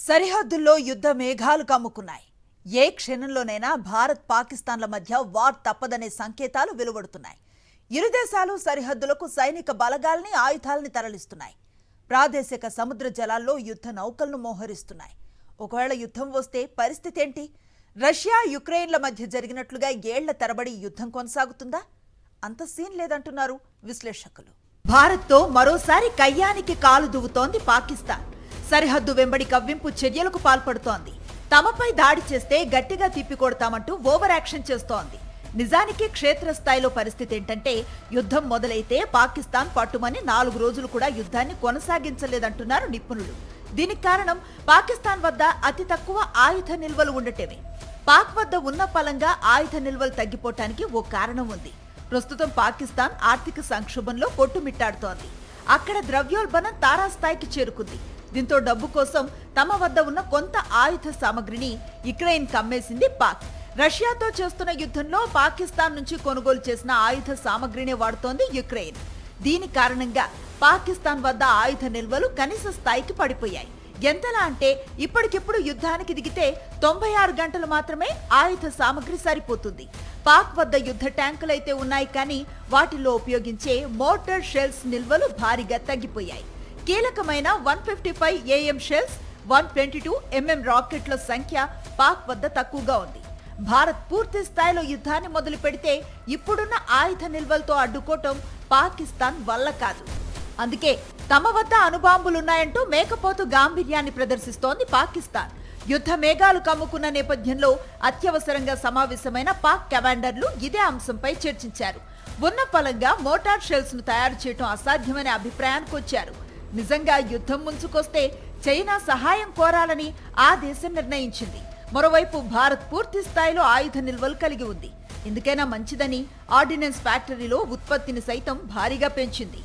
సరిహద్దుల్లో యుద్ధ మేఘాలు కమ్ముకున్నాయి. ఏ క్షణంలోనైనా భారత్ పాకిస్తాన్ల మధ్య వార్ తప్పదనే సంకేతాలు వెలువడుతున్నాయి. ఇరు దేశాలు సరిహద్దులకు సైనిక బలగాల్ని ఆయుధాల్ని తరలిస్తున్నాయి. ప్రాదేశిక సముద్ర జలాల్లో యుద్ధ నౌకలను మోహరిస్తున్నాయి. ఒకవేళ యుద్ధం వస్తే పరిస్థితి ఏంటి? రష్యా యుక్రెయిన్ల మధ్య జరిగినట్లుగా ఏళ్ల తరబడి యుద్ధం కొనసాగుతుందా? అంత సీన్ లేదంటున్నారు విశ్లేషకులు. భారత్తో మరోసారి కయ్యానికి కాలు దువ్వుతోంది పాకిస్తాన్. సరిహద్దు వెంబడి కవ్వింపు చర్యలకు పాల్పడుతోంది. తమపై దాడి చేస్తే గట్టిగా తిప్పికొడతామంటూ ఓవర్ యాక్షన్ చేస్తోంది. నిజానికి క్షేత్రస్థాయిలో పరిస్థితి ఏంటంటే, యుద్ధం మొదలైతే పాకిస్తాన్ పట్టుమని 4 రోజులు కూడా యుద్ధాన్ని కొనసాగించలేదంటున్నారు నిపుణులు. దీనికి కారణం పాకిస్తాన్ వద్ద అతి తక్కువ ఆయుధ నిల్వలు ఉండటమే. పాక్ వద్ద ఉన్న పలంగా ఆయుధ నిల్వలు తగ్గిపోవటానికి ఓ కారణం ఉంది. ప్రస్తుతం పాకిస్తాన్ ఆర్థిక సంక్షోభంలో కొట్టుమిట్టాడుతోంది. అక్కడ ద్రవ్యోల్బణం తారాస్థాయికి చేరుకుంది. దీంతో డబ్బు కోసం తమ వద్ద ఉన్న కొంత ఆయుధ సామగ్రిని యుక్రెయిన్ కమ్మేసింది పాక్. రష్యాతో చేస్తున్న యుద్ధంలో పాకిస్తాన్ నుంచి కొనుగోలు చేసిన ఆయుధ సామగ్రినే వాడుతోంది యుక్రెయిన్. దీని కారణంగా పాకిస్తాన్ వద్ద ఆయుధ నిల్వలు కనీస స్థాయికి పడిపోయాయి. ఎంతలా అంటే ఇప్పటికిప్పుడు యుద్ధానికి దిగితే 96 గంటలు మాత్రమే ఆయుధ సామగ్రి సరిపోతుంది. పాక్ వద్ద యుద్ధ ట్యాంకులైతే ఉన్నాయి, కానీ వాటిల్లో ఉపయోగించే మోటార్ షెల్స్ నిల్వలు భారీగా తగ్గిపోయాయి. కీలకమైన 155 AM షెల్స్, 122 mm రాకెట్ల సంఖ్య పాక్ వద్ద తక్కువగా ఉంది. భారత్ పూర్తి స్థాయిలో యుద్ధాన్ని మొదలు పెడితే ఇప్పుడున్న ఆయుధ నిల్వలతో అడ్డుకోవటం పాకిస్తాన్ వల్ల కాదు. అందుకే తమ వద్ద అణుబాంబులున్నాయంటూ మేకపోతు గాంభీర్యాన్ని ప్రదర్శిస్తోంది పాకిస్తాన్. యుద్ధ మేఘాలు కమ్ముకున్న నేపథ్యంలో అత్యవసరంగా సమావేశమైన పాక్ కమాండర్లు ఇదే అంశంపై చర్చించారు. ఉన్న ఫలంగా మోటార్ షెల్స్ ను తయారు చేయడం అసాధ్యమనే అభిప్రాయానికి వచ్చారు. నిజంగా యుద్ధం ముంచుకొస్తే చైనా సహాయం కోరాలని ఆ దేశం నిర్ణయించింది. మరోవైపు భారత్ పూర్తి స్థాయిలో ఆయుధ నిల్వలు కలిగి ఉంది. ఎందుకైనా మంచిదని ఆర్డినెన్స్ ఫ్యాక్టరీలో ఉత్పత్తిని సైతం భారీగా పెంచింది.